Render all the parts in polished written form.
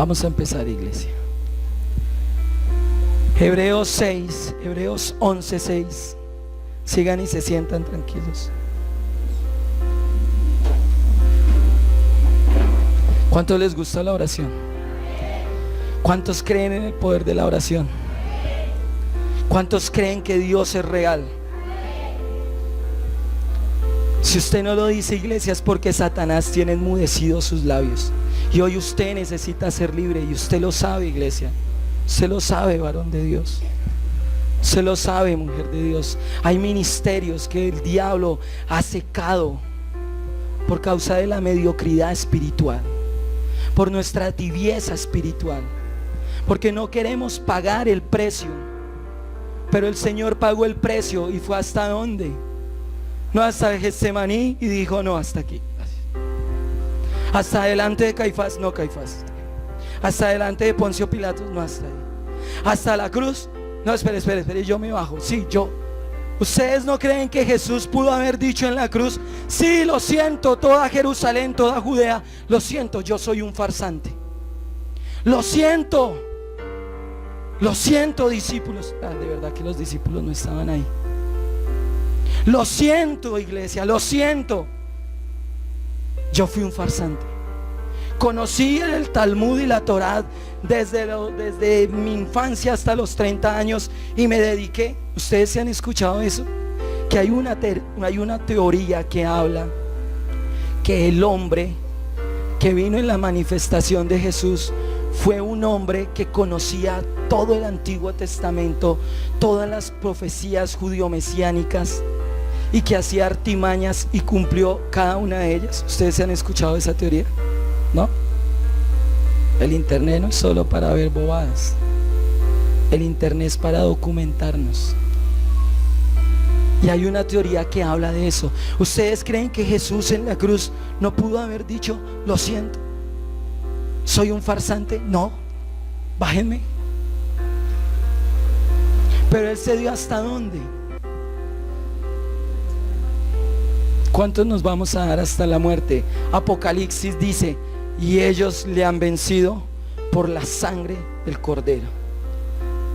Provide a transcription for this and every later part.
Vamos a empezar, iglesia. Hebreos 6, Hebreos 11, 6. Sigan y se sientan tranquilos. ¿Cuántos les gusta la oración? ¿Cuántos creen en el poder de la oración? ¿Cuántos creen que Dios es real? Si usted no lo dice, iglesia, es porque Satanás tiene enmudecidos sus labios. Y hoy usted necesita ser libre. Y usted lo sabe, iglesia. Usted lo sabe, varón de Dios. Usted lo sabe, mujer de Dios. Hay ministerios que el diablo ha secado por causa de la mediocridad espiritual, por nuestra tibieza espiritual, porque no queremos pagar el precio. Pero el Señor pagó el precio. ¿Y fue hasta dónde? No hasta Getsemaní, y dijo: no, hasta aquí. Hasta delante de Caifás, no, Caifás. Hasta delante de Poncio Pilatos, no, hasta ahí. Hasta la cruz, no, espere, yo me bajo. Sí, yo. ¿Ustedes no creen que Jesús pudo haber dicho en la cruz: sí, lo siento, toda Jerusalén, toda Judea, lo siento, yo soy un farsante, lo siento, discípulos? De verdad que los discípulos no estaban ahí. Lo siento, iglesia, lo siento, yo fui un farsante. Conocí el Talmud y la Torá desde mi infancia hasta los 30 años y me dediqué. ¿Ustedes se han escuchado eso? Que hay una teoría que habla que el hombre que vino en la manifestación de Jesús fue un hombre que conocía todo el Antiguo Testamento, todas las profecías judío-mesiánicas, y que hacía artimañas y cumplió cada una de ellas. ¿Ustedes se han escuchado esa teoría? ¿No? El internet no es solo para ver bobadas. El internet es para documentarnos. Y hay una teoría que habla de eso. ¿Ustedes creen que Jesús en la cruz no pudo haber dicho: lo siento, soy un farsante? No, bájenme. Pero Él se dio hasta dónde. ¿Cuántos nos vamos a dar hasta la muerte? Apocalipsis dice: y ellos le han vencido por la sangre del Cordero.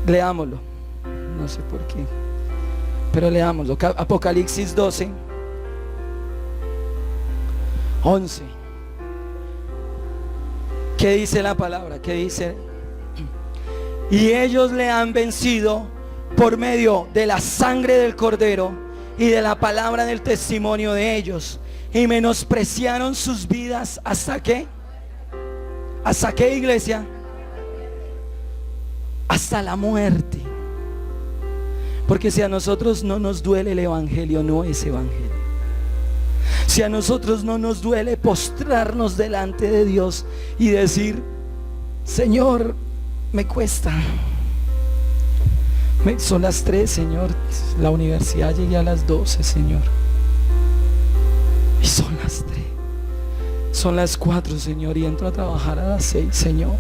Leámoslo. No sé por qué, pero leámoslo. Apocalipsis 12, 11. ¿Qué dice la palabra? ¿Qué dice? Y ellos le han vencido por medio de la sangre del Cordero y de la palabra del testimonio de ellos, y menospreciaron sus vidas hasta qué. ¿Hasta qué, iglesia? Hasta la muerte. Porque si a nosotros no nos duele el evangelio, no es evangelio. Si a nosotros no nos duele postrarnos delante de Dios y decir: Señor, me cuesta, son las 3, Señor, la universidad llegué a las 12, Señor, y son las 3, son las 4, Señor, y entro a trabajar a las 6, Señor.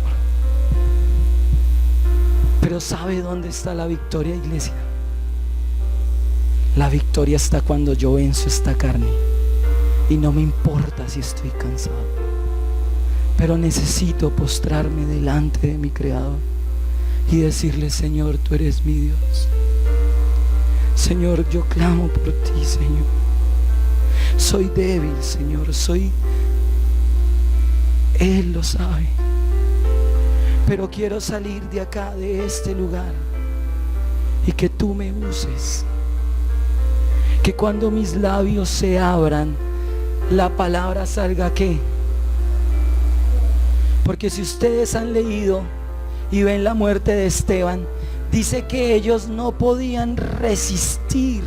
Pero ¿sabe dónde está la victoria, iglesia? La victoria está cuando yo venzo esta carne y no me importa si estoy cansado, pero necesito postrarme delante de mi Creador y decirle: Señor, tú eres mi Dios. Señor, yo clamo por ti, Señor. Soy débil, Señor, Él lo sabe, pero quiero salir de acá, de este lugar, y que tú me uses. Que cuando mis labios se abran, la palabra salga ¿qué? Porque si ustedes han leído y ven la muerte de Esteban, dice que ellos no podían resistir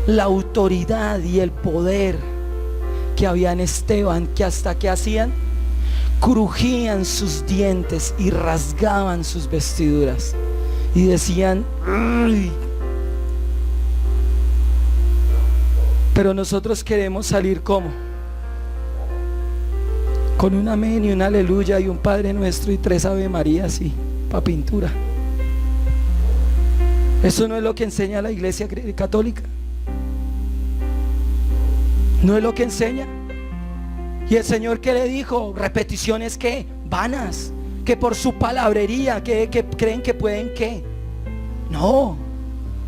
la autoridad y el poder que había en Esteban, que hasta que hacían, crujían sus dientes y rasgaban sus vestiduras y decían: ¡ay! Pero nosotros queremos salir ¿cómo? Con un amén y un aleluya y un Padre Nuestro y 3 Ave Marías y pa' pintura. Eso no es lo que enseña la Iglesia Católica. No es lo que enseña. Y el Señor, ¿qué le dijo? Repeticiones que vanas, que por su palabrería, que creen que pueden, ¿qué? No,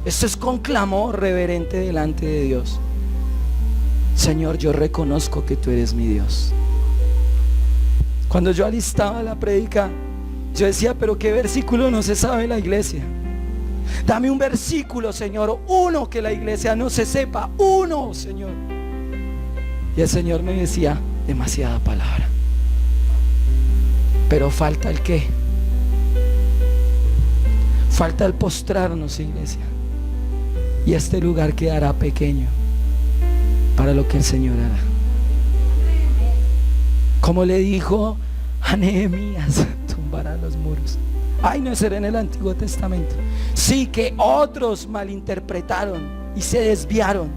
esto es con clamor reverente delante de Dios. Señor, yo reconozco que tú eres mi Dios. Cuando yo alistaba la prédica, yo decía, pero qué versículo no se sabe en la iglesia. Dame un versículo, Señor, uno que la iglesia no se sepa, uno, Señor. Y el Señor me decía, demasiada palabra. Pero falta el qué. Falta el postrarnos, iglesia. Y este lugar quedará pequeño para lo que el Señor hará. Como le dijo a Nehemías, tumbará los muros. Ay, no, eso era en el Antiguo Testamento. Sí, que otros malinterpretaron y se desviaron,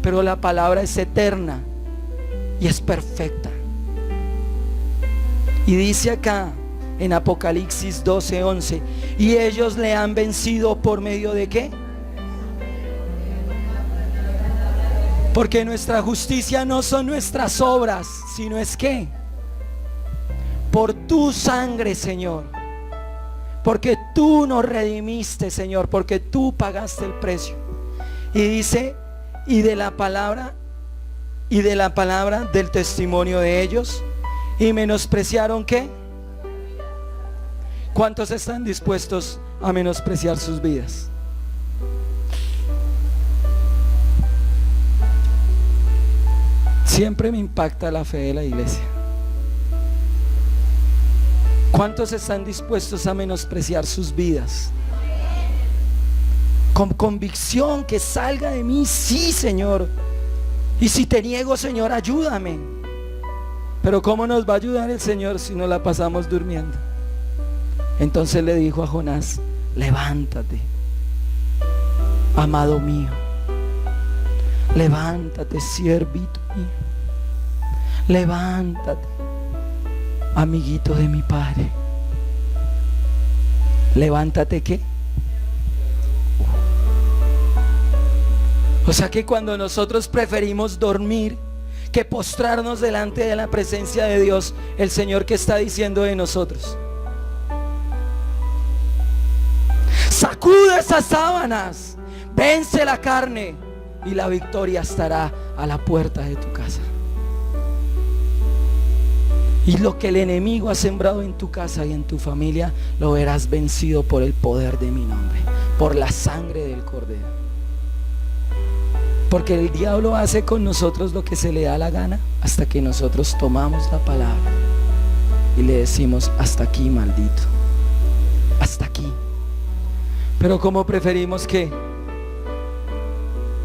pero la palabra es eterna y es perfecta. Y dice acá en Apocalipsis 12:11, y ellos le han vencido por medio de ¿qué? Porque nuestra justicia no son nuestras obras, sino es ¿qué? Por tu sangre, Señor. Porque tú nos redimiste, Señor, porque tú pagaste el precio. Y dice, y de la palabra del testimonio de ellos, y menospreciaron ¿qué? ¿Cuántos están dispuestos a menospreciar sus vidas? Siempre me impacta la fe de la iglesia. ¿Cuántos están dispuestos a menospreciar sus vidas? Con convicción, que salga de mí, sí, Señor. Y si te niego, Señor, ayúdame. Pero ¿cómo nos va a ayudar el Señor si no la pasamos durmiendo? Entonces le dijo a Jonás, levántate, amado mío. Levántate, siervito mío. Levántate, amiguito de mi Padre. Levántate, ¿qué? O sea que cuando nosotros preferimos dormir que postrarnos delante de la presencia de Dios, el Señor, ¿qué está diciendo de nosotros? Sacude esas sábanas, vence la carne, y la victoria estará a la puerta de tu casa. Y lo que el enemigo ha sembrado en tu casa y en tu familia, lo verás vencido por el poder de mi nombre, por la sangre del Cordero. Porque el diablo hace con nosotros lo que se le da la gana, hasta que nosotros tomamos la palabra y le decimos, hasta aquí, maldito, hasta aquí. Pero como preferimos que,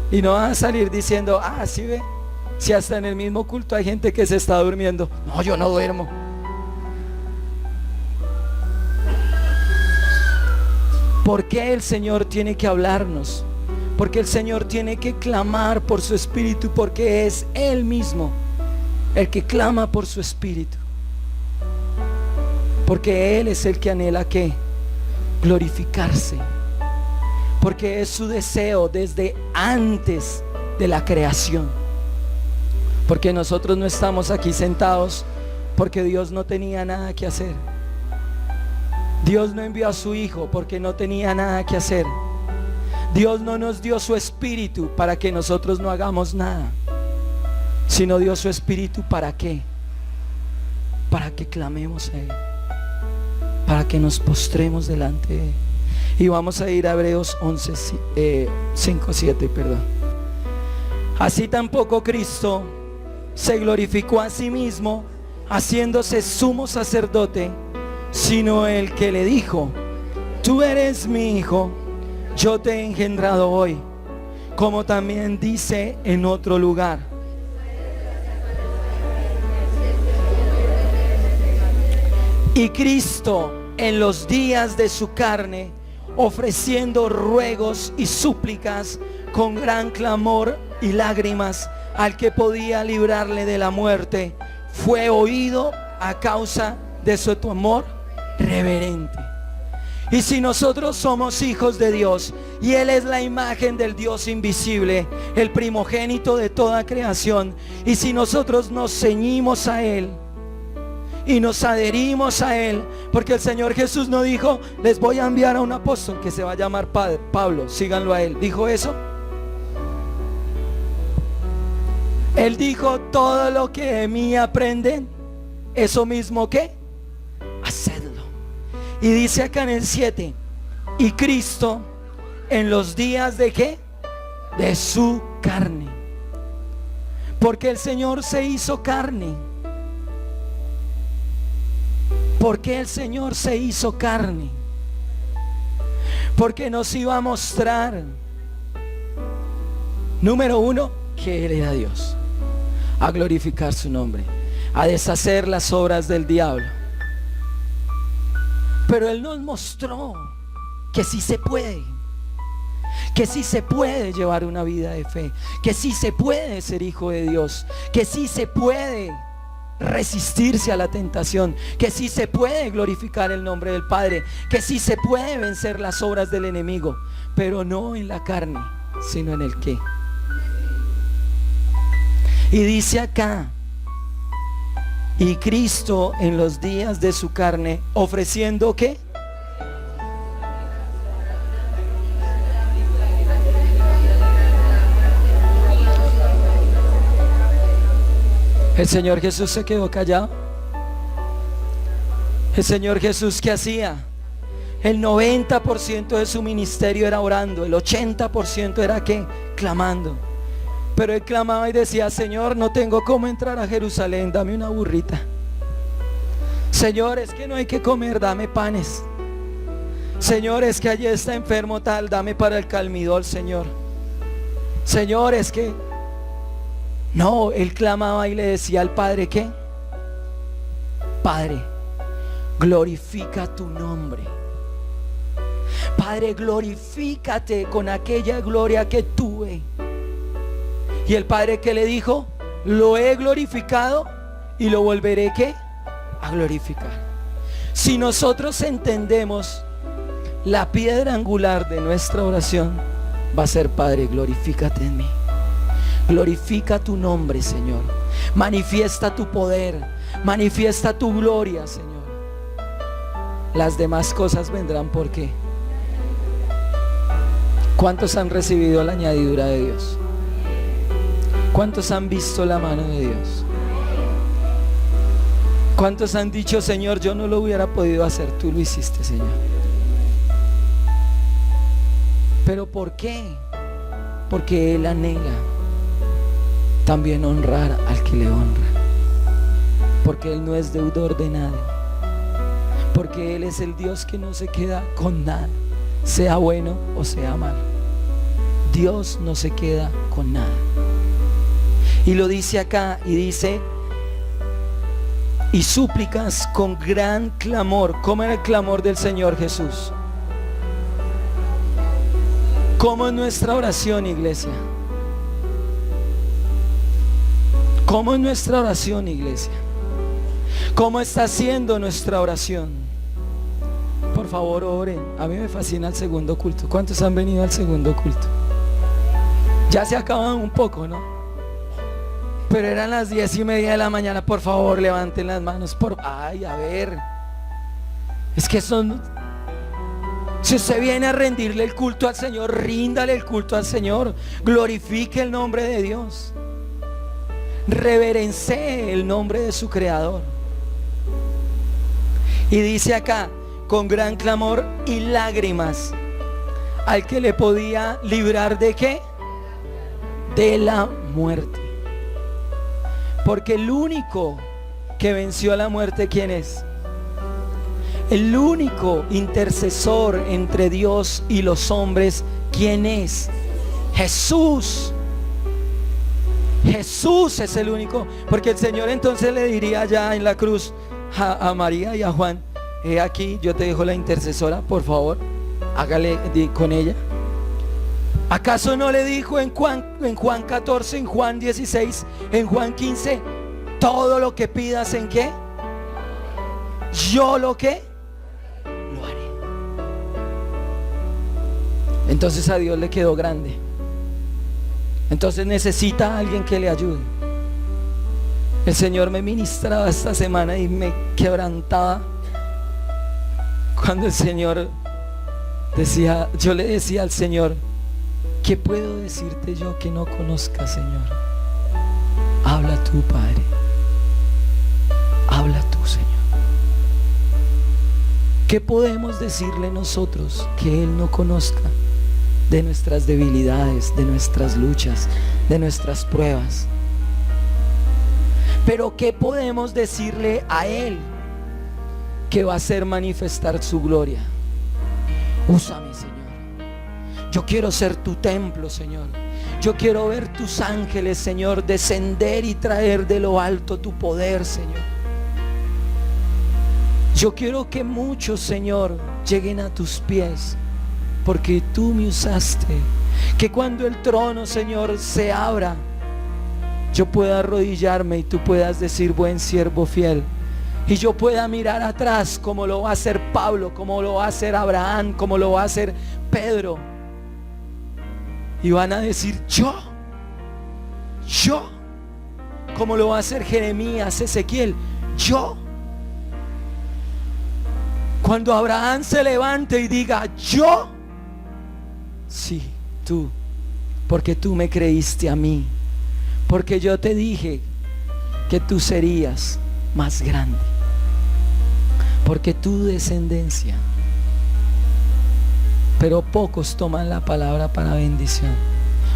y no vas a salir diciendo, sí ve, si hasta en el mismo culto hay gente que se está durmiendo. No, yo no duermo. ¿Por qué el Señor tiene que hablarnos? Porque el Señor tiene que clamar por su Espíritu, porque es Él mismo el que clama por su Espíritu. Porque Él es el que anhela ¿qué? Glorificarse. Porque es su deseo desde antes de la creación. Porque nosotros no estamos aquí sentados porque Dios no tenía nada que hacer. Dios no envió a su Hijo porque no tenía nada que hacer. Dios no nos dio su Espíritu para que nosotros no hagamos nada, sino dio su Espíritu ¿para qué? Para que clamemos a Él, para que nos postremos delante de Él. Y vamos a ir a Hebreos 5:7, perdón. Así tampoco Cristo se glorificó a sí mismo haciéndose sumo sacerdote, sino el que le dijo, tú eres mi Hijo, yo te he engendrado hoy. Como también dice en otro lugar, y Cristo en los días de su carne, ofreciendo ruegos y súplicas con gran clamor y lágrimas al que podía librarle de la muerte, fue oído a causa de su amor reverente. Y si nosotros somos hijos de Dios y Él es la imagen del Dios invisible, el primogénito de toda creación, y si nosotros nos ceñimos a Él y nos adherimos a Él, porque el Señor Jesús no dijo: les voy a enviar a un apóstol que se va a llamar Pablo, síganlo a Él. ¿Dijo eso? Él dijo: todo lo que de mí aprenden, eso mismo que hacedlo. Y dice acá en el 7: y Cristo en los días de ¿qué? De su carne. Porque el Señor se hizo carne. Porque el Señor se hizo carne. Porque nos iba a mostrar, número uno, que Él era Dios, a glorificar su nombre, a deshacer las obras del diablo. Pero Él nos mostró que sí se puede, que sí se puede llevar una vida de fe, que sí se puede ser hijo de Dios, que sí se puede resistirse a la tentación, que sí se puede glorificar el nombre del Padre, que sí se puede vencer las obras del enemigo, pero no en la carne, sino en el qué. Y dice acá: y Cristo en los días de su carne, ofreciendo ¿qué? El Señor Jesús se quedó callado. El Señor Jesús, ¿qué hacía? El 90% de su ministerio era orando, el 80% era ¿qué? Clamando. Pero Él clamaba y decía: Señor, no tengo cómo entrar a Jerusalén, dame una burrita. Señor, es que no hay que comer, dame panes. Señor, es que allí está enfermo tal, dame para el calmidol, Señor. Señor, es que... No, Él clamaba y le decía al Padre: ¿qué? Padre, glorifica tu nombre. Padre, glorifícate con aquella gloria que tuve. Y el Padre, ¿qué le dijo? Lo he glorificado y lo volveré ¿qué? A glorificar. Si nosotros entendemos, la piedra angular de nuestra oración va a ser: Padre, glorifícate en mí. Glorifica tu nombre, Señor. Manifiesta tu poder, manifiesta tu gloria, Señor. Las demás cosas vendrán. ¿Por qué? ¿Cuántos han recibido la añadidura de Dios? ¿Cuántos han visto la mano de Dios? ¿Cuántos han dicho: Señor, yo no lo hubiera podido hacer, tú lo hiciste, Señor? ¿Pero por qué? Porque Él anhela también honrar al que le honra. Porque Él no es deudor de nada. Porque Él es el Dios que no se queda con nada, sea bueno o sea malo. Dios no se queda con nada. Y lo dice acá, y dice: y súplicas con gran clamor. ¿Cómo era el clamor del Señor Jesús? ¿Cómo es nuestra oración, iglesia? ¿Cómo es nuestra oración, iglesia? ¿Cómo está siendo nuestra oración? Por favor, oren. A mí me fascina el segundo culto. ¿Cuántos han venido al segundo culto? Ya se acaban un poco, ¿no? Pero eran las 10:30 de la mañana. Por favor, levanten las manos. Ay, a ver. Es que son... Si usted viene a rendirle el culto al Señor, ríndale el culto al Señor. Glorifique el nombre de Dios. Reverencee el nombre de su Creador. Y dice acá: con gran clamor y lágrimas, al que le podía librar ¿de qué? De la muerte. Porque el único que venció a la muerte, ¿quién es? El único intercesor entre Dios y los hombres, ¿quién es? Jesús. Jesús es el único. Porque el Señor entonces le diría allá en la cruz a María y a Juan: he aquí, yo te dejo la intercesora, por favor, hágale con ella. ¿Acaso no le dijo en Juan 14, en Juan 16, en Juan 15: todo lo que pidas, ¿en qué? Yo lo que lo haré. Entonces a Dios le quedó grande. Entonces necesita a alguien que le ayude. El Señor me ministraba esta semana y me quebrantaba cuando el Señor decía, yo le decía al Señor, ¿qué puedo decirte yo que no conozca, Señor? Habla tú, Padre. Habla tú, Señor. ¿Qué podemos decirle nosotros que Él no conozca de nuestras debilidades, de nuestras luchas, de nuestras pruebas? Pero ¿qué podemos decirle a Él que va a hacer manifestar su gloria? Úsame, Señor. Yo quiero ser tu templo, Señor. Yo quiero ver tus ángeles, Señor, descender y traer de lo alto tu poder, Señor. Yo quiero que muchos, Señor, lleguen a tus pies, porque tú me usaste. Que cuando el trono, Señor, se abra, yo pueda arrodillarme y tú puedas decir, buen siervo fiel. Y yo pueda mirar atrás como lo va a hacer Pablo, como lo va a hacer Abraham, como lo va a hacer Pedro. Y van a decir, yo, como lo va a hacer Jeremías, Ezequiel, yo. Cuando Abraham se levante y diga, yo, sí, tú, porque tú me creíste a mí, porque yo te dije que tú serías más grande, porque tu descendencia. Pero pocos toman la palabra para bendición.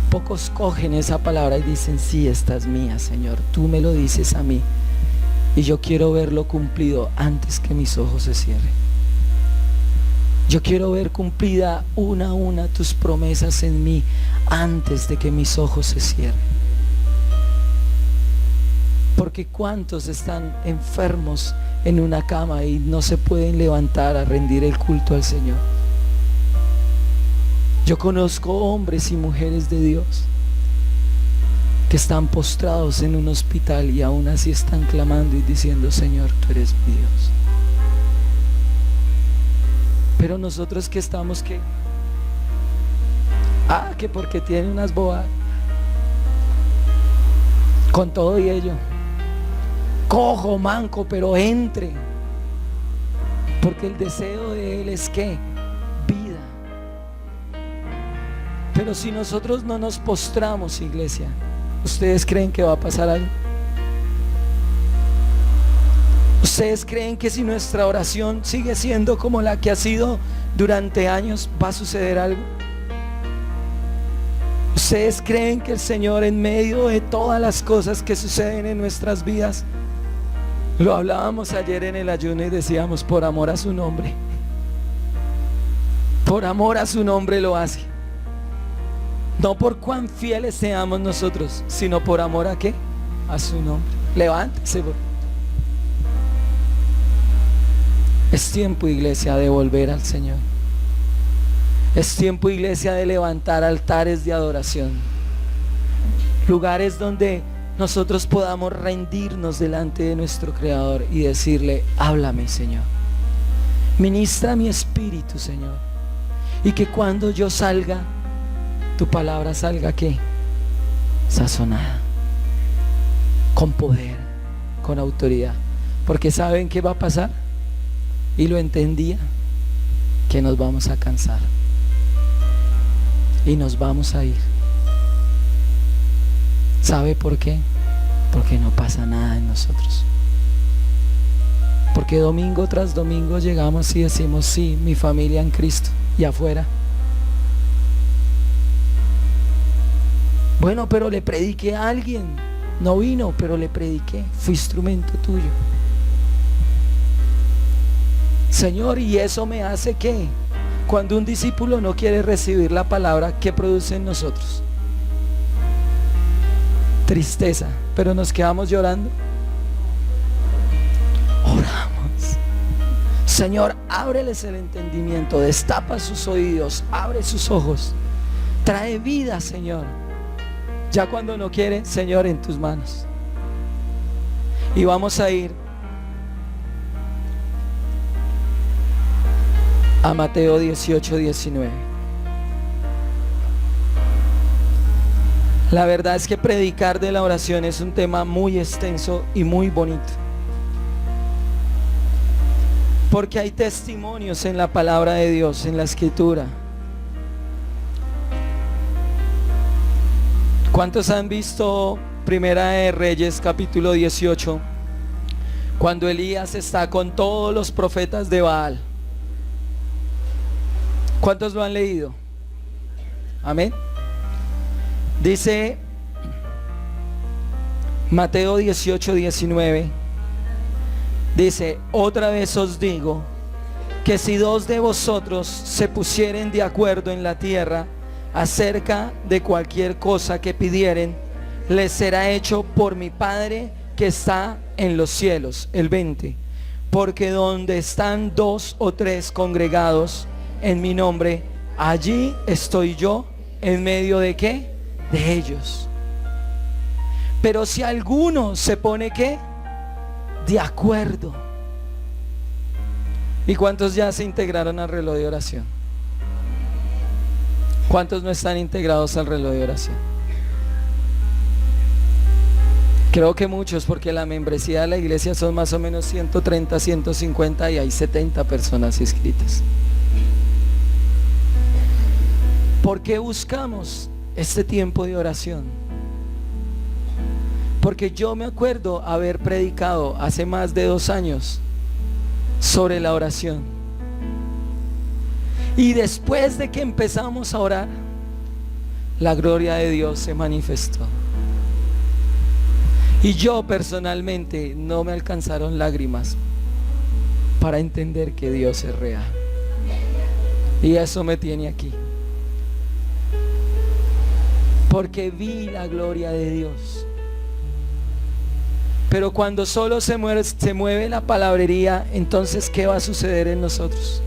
Pocos cogen esa palabra y dicen, sí, esta es mía, Señor, tú me lo dices a mí y yo quiero verlo cumplido antes que mis ojos se cierren. Yo quiero ver cumplida una a una tus promesas en mí antes de que mis ojos se cierren. Porque cuántos están enfermos en una cama y no se pueden levantar a rendir el culto al Señor. Yo conozco hombres y mujeres de Dios que están postrados en un hospital y aún así están clamando y diciendo, Señor, tú eres mi Dios. Pero nosotros que estamos que que porque tiene unas boas, con todo y ello, cojo, manco, pero entre, porque el deseo de Él es que vida. Pero si nosotros no nos postramos, iglesia, ¿ustedes creen que va a pasar algo? ¿Ustedes creen que si nuestra oración sigue siendo como la que ha sido durante años, va a suceder algo? ¿Ustedes creen que el Señor, en medio de todas las cosas que suceden en nuestras vidas, lo hablábamos ayer en el ayuno y decíamos, por amor a su nombre, por amor a su nombre lo hace? No por cuán fieles seamos nosotros, sino por amor a qué? A su nombre. Levántese. Es tiempo, iglesia, de volver al Señor. Es tiempo, iglesia, de levantar altares de adoración, lugares donde nosotros podamos rendirnos delante de nuestro Creador y decirle, háblame, Señor, ministra mi espíritu, Señor, y que cuando yo salga, tu palabra salga, ¿qué? Sazonada, con poder, con autoridad. Porque ¿saben qué va a pasar? Y lo entendía, que nos vamos a cansar y nos vamos a ir. ¿Sabe por qué? Porque no pasa nada en nosotros. Porque domingo tras domingo llegamos y decimos, sí, mi familia en Cristo, y afuera. Bueno, pero le prediqué a alguien. No vino, pero le prediqué. Fui instrumento tuyo. Señor, ¿y eso me hace qué? Cuando un discípulo no quiere recibir la palabra, ¿qué produce en nosotros? Tristeza. Pero nos quedamos llorando. Oramos. Señor, ábreles el entendimiento, destapa sus oídos, abre sus ojos, trae vida, Señor. Ya cuando no quiere, Señor, en tus manos. Y vamos a ir a Mateo 18, 19. La verdad es que predicar de la oración es un tema muy extenso y muy bonito, porque hay testimonios en la palabra de Dios, en la escritura. ¿Cuántos han visto Primera de Reyes capítulo 18? Cuando Elías está con todos los profetas de Baal. ¿Cuántos lo han leído? Amén. Dice Mateo 18, 19. Dice: otra vez os digo que si dos de vosotros se pusieren de acuerdo en la tierra acerca de cualquier cosa que pidieren, les será hecho por mi Padre que está en los cielos. El 20. Porque donde están dos o tres congregados en mi nombre, allí estoy yo en medio de ¿qué? De ellos. Pero si alguno se pone ¿qué? De acuerdo. ¿Y cuántos ya se integraron al reloj de oración? ¿Cuántos no están integrados al reloj de oración? Creo que muchos, porque la membresía de la iglesia son más o menos 130, 150 y hay 70 personas inscritas. ¿Por qué buscamos este tiempo de oración? Porque yo me acuerdo haber predicado hace más de 2 años sobre la oración. Y después de que empezamos a orar, la gloria de Dios se manifestó. Y yo personalmente no me alcanzaron lágrimas para entender que Dios es real. Y eso me tiene aquí. Porque vi la gloria de Dios. Pero cuando solo se mueve la palabrería, entonces ¿qué va a suceder en nosotros?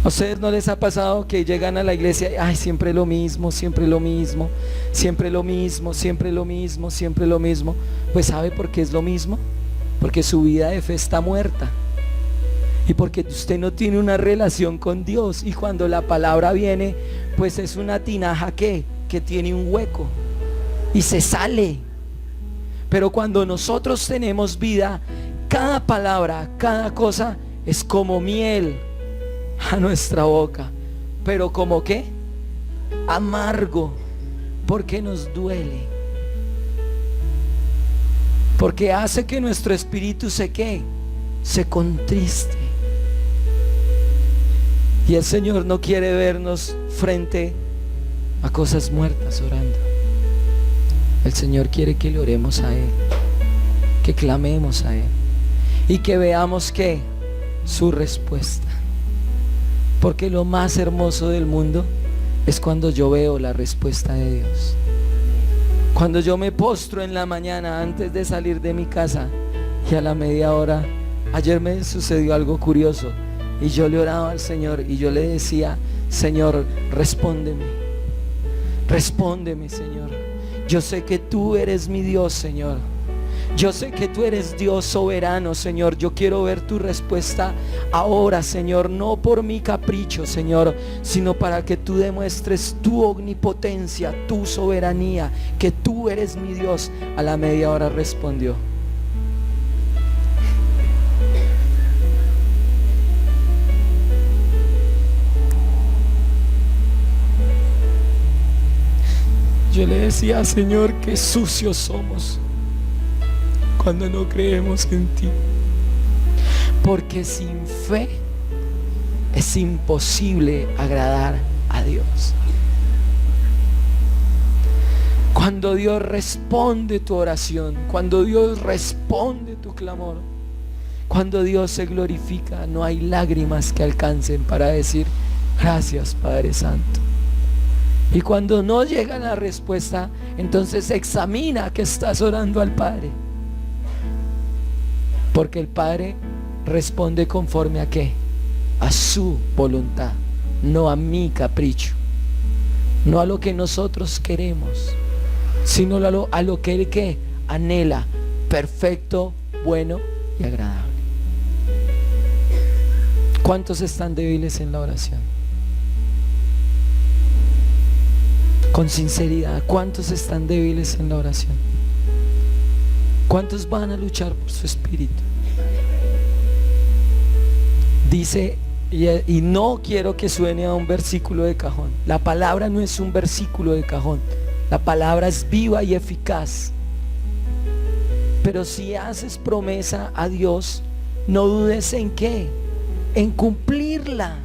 ¿A ustedes no les ha pasado que llegan a la iglesia y ay, siempre lo mismo, siempre lo mismo, siempre lo mismo, siempre lo mismo, siempre lo mismo? Pues ¿sabe por qué es lo mismo? Porque su vida de fe está muerta. Y porque usted no tiene una relación con Dios. Y cuando la palabra viene, pues es una tinaja que tiene un hueco y se sale. Pero cuando nosotros tenemos vida, cada palabra, cada cosa es como miel a nuestra boca. Pero como ¿qué? Amargo, porque nos duele, porque hace que nuestro espíritu se contriste. Y el Señor no quiere vernos frente a cosas muertas orando. El Señor quiere que le oremos a Él, que clamemos a Él y que veamos que su respuesta. Porque lo más hermoso del mundo es cuando yo veo la respuesta de Dios. Cuando yo me postro en la mañana antes de salir de mi casa y a la media hora, ayer me sucedió algo curioso y yo le oraba al Señor y yo le decía: Señor, respóndeme, respóndeme, Señor. Yo sé que tú eres mi Dios, Señor. Yo sé que tú eres Dios soberano, Señor. Yo quiero ver tu respuesta ahora, Señor. No por mi capricho, Señor, sino para que tú demuestres tu omnipotencia, tu soberanía, que tú eres mi Dios. A la media hora respondió. Yo le decía: Señor, qué sucios somos cuando no creemos en ti. Porque sin fe es imposible agradar a Dios. Cuando Dios responde tu oración, cuando Dios responde tu clamor, cuando Dios se glorifica, no hay lágrimas que alcancen para decir: gracias, Padre Santo. Y cuando no llega la respuesta, entonces examina que estás orando al Padre. Porque el Padre responde conforme a ¿qué? A su voluntad, no a mi capricho, no a lo que nosotros queremos, sino a lo que Él ¿qué? Anhela, perfecto, bueno y agradable. ¿Cuántos están débiles en la oración? con sinceridad. ¿Cuántos están débiles en la oración? ¿Cuántos van a luchar por su espíritu? Dice, y no quiero que suene a un versículo de cajón. La palabra no es un versículo de cajón. La palabra es viva y eficaz. Pero si haces promesa a Dios, no dudes en qué, en cumplirla.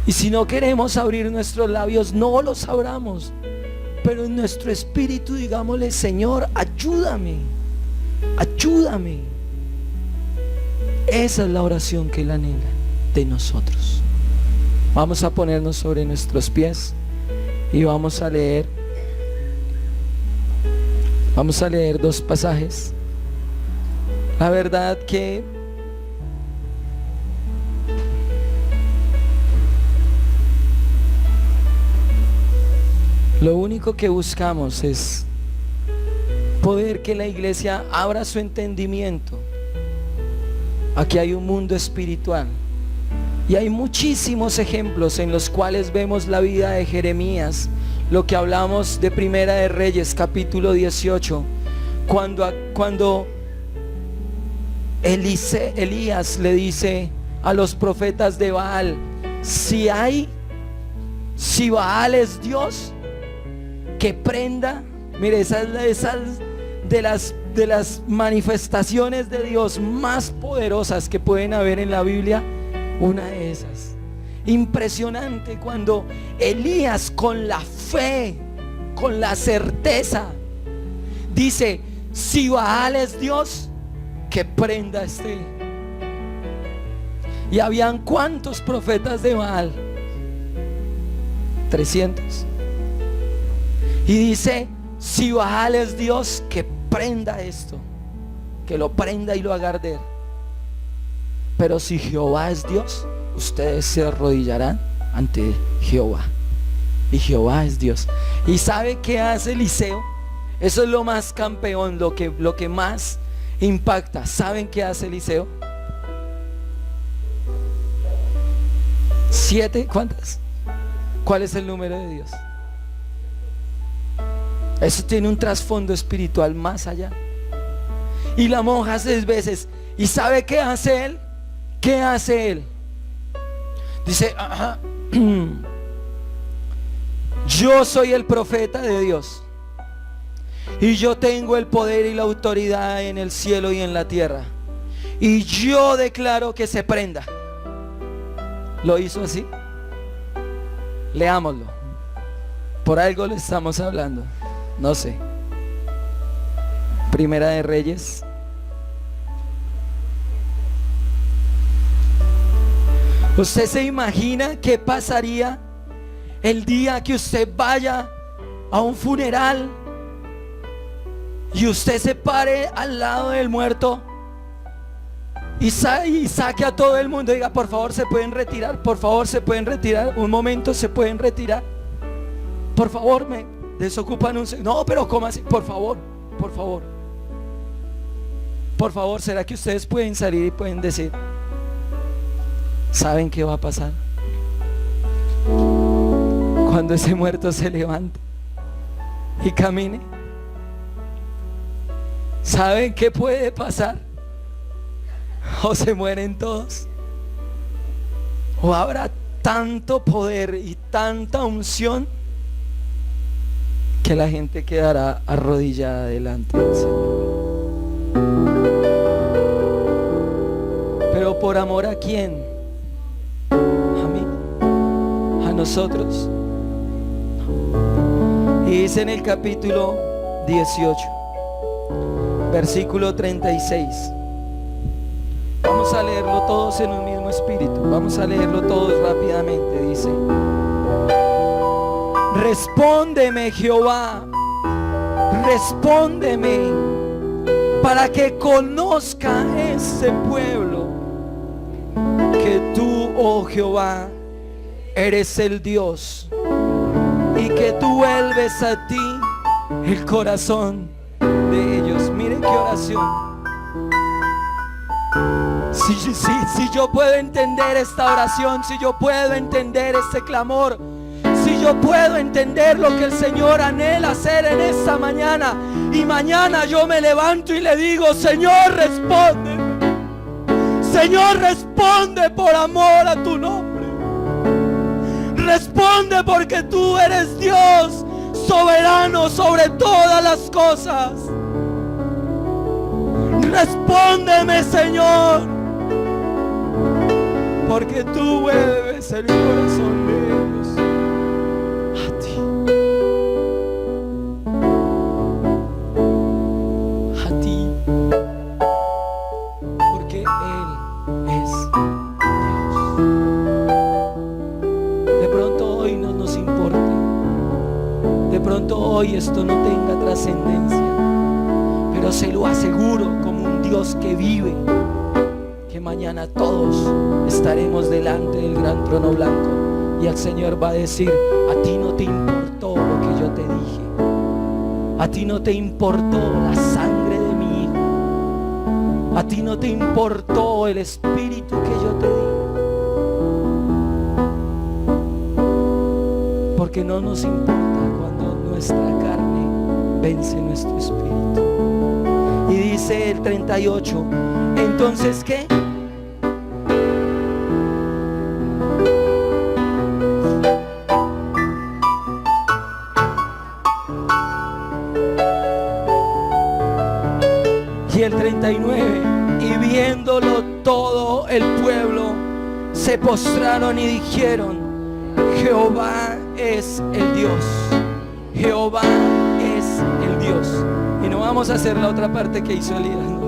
Y si no queremos abrir nuestros labios, no los abramos, pero en nuestro espíritu digámosle: Señor, ayúdame, ayúdame. Esa es la oración que Él anhela de nosotros. Vamos a ponernos sobre nuestros pies y vamos a leer dos pasajes. La verdad que lo único que buscamos es poder que la iglesia abra su entendimiento. Aquí hay un mundo espiritual y hay muchísimos ejemplos en los cuales vemos la vida de Jeremías, lo que hablamos de Primera de Reyes capítulo 18, cuando Elías le dice a los profetas de Baal: si Baal es Dios, que prenda. Mire, esa es de las manifestaciones de Dios más poderosas que pueden haber en la Biblia. Una de esas, impresionante, cuando Elías, con la fe, con la certeza, dice: si Baal es Dios, que prenda esté. Y habían ¿cuántos profetas de Baal? 300. Y dice: si Baal es Dios, que prenda esto, que lo prenda y lo haga arder. Pero si Jehová es Dios, ustedes se arrodillarán ante Jehová. Y Jehová es Dios. ¿Y sabe qué hace Eliseo? Eso es lo más campeón, lo que más impacta. ¿Saben qué hace Eliseo? 7, ¿cuántas? ¿Cuál es el número de Dios? Eso tiene un trasfondo espiritual más allá. Y la monja 6 veces. ¿Y sabe qué hace él? ¿Qué hace él? Dice: yo soy el profeta de Dios, y yo tengo el poder y la autoridad en el cielo y en la tierra, y yo declaro que se prenda. ¿Lo hizo así? Leámoslo. Por algo le estamos hablando. No sé. Primera de Reyes. ¿Usted se imagina qué pasaría el día que usted vaya a un funeral y usted se pare al lado del muerto y saque a todo el mundo y diga: por favor, se pueden retirar, por favor, se pueden retirar, un momento, se pueden retirar, por favor, me desocupan un segundo? No, pero ¿cómo así? Por favor, por favor, por favor. ¿Será que ustedes pueden salir y pueden decir: ¿saben qué va a pasar cuando ese muerto se levante y camine? ¿Saben qué puede pasar? O se mueren todos, o habrá tanto poder y tanta unción que la gente quedará arrodillada delante del Señor. Pero ¿por amor a quién? A mí, a nosotros. Y dice en el capítulo 18, versículo 36. Vamos a leerlo todos en un mismo espíritu. Vamos a leerlo todos rápidamente. Dice: respóndeme, Jehová, respóndeme, para que conozca ese pueblo que tú, oh Jehová, eres el Dios, y que tú vuelves a ti el corazón de ellos. Miren qué oración. Si yo puedo entender esta oración, si yo puedo entender este clamor, si yo puedo entender lo que el Señor anhela hacer en esta mañana. Y mañana yo me levanto y le digo: Señor, responde. Señor, responde por amor a tu nombre. Responde porque tú eres Dios soberano sobre todas las cosas. Respóndeme, Señor, porque tú vuelves el corazón de ellos a ti. A ti. Porque Él es Dios. De pronto hoy no nos importe. De pronto hoy esto no tenga trascendencia. Pero se lo aseguro como un Dios que vive, que mañana todos estaremos delante del gran trono blanco y el Señor va a decir: a ti no te importó lo que yo te dije, a ti no te importó la sangre de mi hijo, a ti no te importó el espíritu que yo te di, porque no nos importa cuando nuestra carne vence nuestro espíritu. Y dice el 38, entonces ¿qué? Y el 39, y viéndolo todo el pueblo se postraron y dijeron: Jehová es el Dios, Jehová es el Dios. Y no vamos a hacer la otra parte que hizo Elías, ¿no?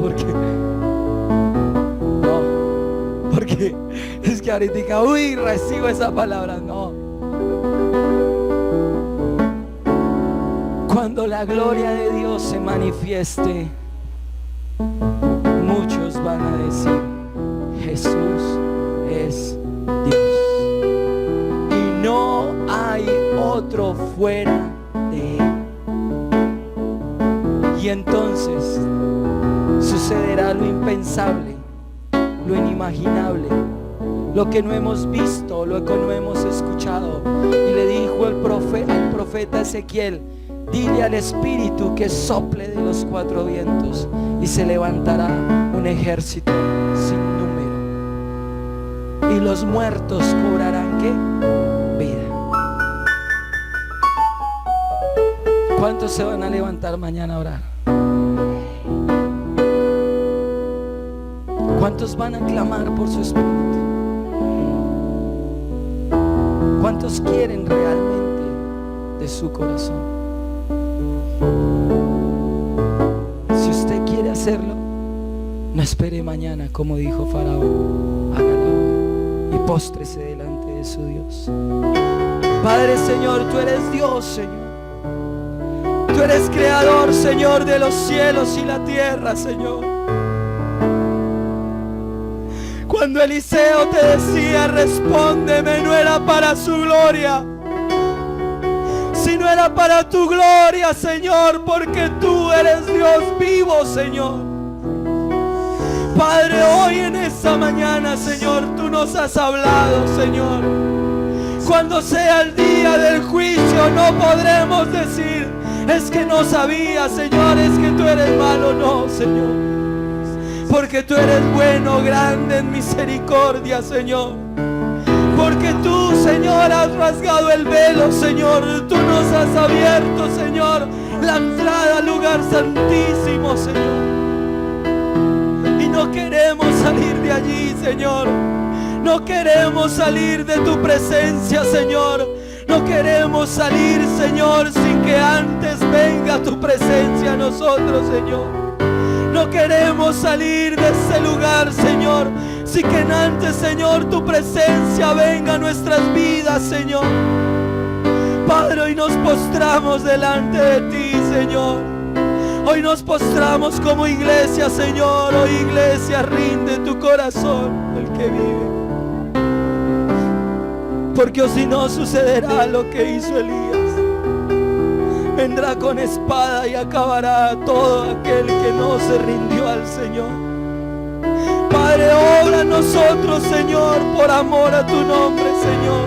Porque es que ahorita, uy, recibo esa palabra, no. Cuando la gloria de Dios se manifieste, muchos van a decir: Jesús es Dios y no hay otro fuera de Él. Y entonces sucederá lo impensable, lo inimaginable, lo que no hemos visto, lo que no hemos escuchado. Y le dijo el profeta Ezequiel: dile al Espíritu que sople de los cuatro vientos y se levantará un ejército sin número. Y los muertos cobrarán ¿qué? Vida. ¿Cuántos se van a levantar mañana a orar? ¿Cuántos van a clamar por su espíritu? ¿Cuántos quieren realmente de su corazón? Si usted quiere hacerlo, no espere mañana, como dijo Faraón. Hágalo hoy y póstrese delante de su Dios. Padre, Señor, tú eres Dios, Señor. Tú eres creador, Señor, de los cielos y la tierra, Señor. Cuando Eliseo te decía: respóndeme, no era para su gloria, sino era para tu gloria, Señor, porque tú eres Dios vivo, Señor. Padre, hoy en esta mañana, Señor, tú nos has hablado, Señor. Cuando sea el día del juicio, no podremos decir: es que no sabía, Señor, es que tú eres malo. No, Señor, porque tú eres bueno, grande en misericordia, Señor. Porque tú, Señor, has rasgado el velo, Señor. Tú nos has abierto, Señor, la entrada al lugar santísimo, Señor. Y no queremos salir de allí, Señor. No queremos salir de tu presencia, Señor. No queremos salir, Señor, sin que antes venga tu presencia a nosotros, Señor. No queremos salir de ese lugar, Señor, sin que antes, Señor, tu presencia venga a nuestras vidas, Señor. Padre, hoy nos postramos delante de ti, Señor. Hoy nos postramos como iglesia, Señor. Hoy, iglesia, rinde tu corazón el que vive. Porque si no, sucederá lo que hizo Elías. Vendrá con espada y acabará a todo aquel que no se rindió al Señor. Padre, obra en nosotros, Señor, por amor a tu nombre, Señor.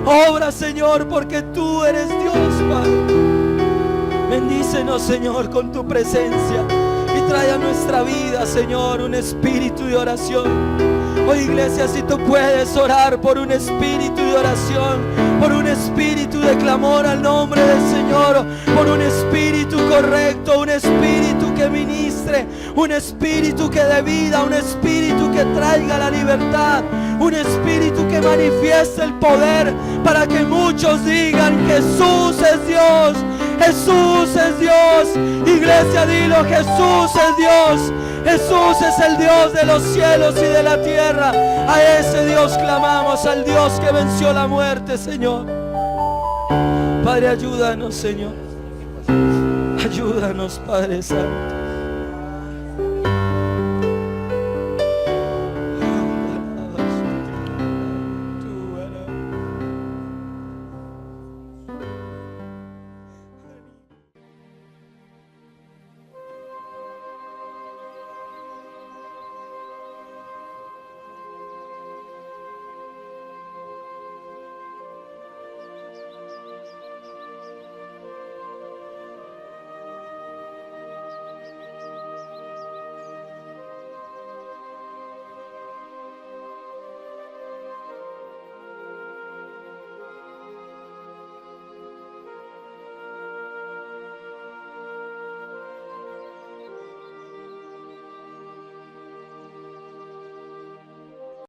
Obra, Señor, porque tú eres Dios, Padre. Bendícenos, Señor, con tu presencia y trae a nuestra vida, Señor, un espíritu de oración. Oh, iglesia, si tú puedes orar por un espíritu de oración, por un espíritu de clamor al nombre del Señor, por un espíritu correcto, un espíritu que ministre, un espíritu que dé vida, un espíritu que traiga la libertad, un espíritu que manifieste el poder para que muchos digan: Jesús es Dios, Jesús es Dios. Iglesia, dilo: Jesús es Dios. Jesús es el Dios de los cielos y de la tierra. A ese Dios clamamos, al Dios que venció la muerte, Señor. Padre, ayúdanos, Señor. Ayúdanos, Padre Santo.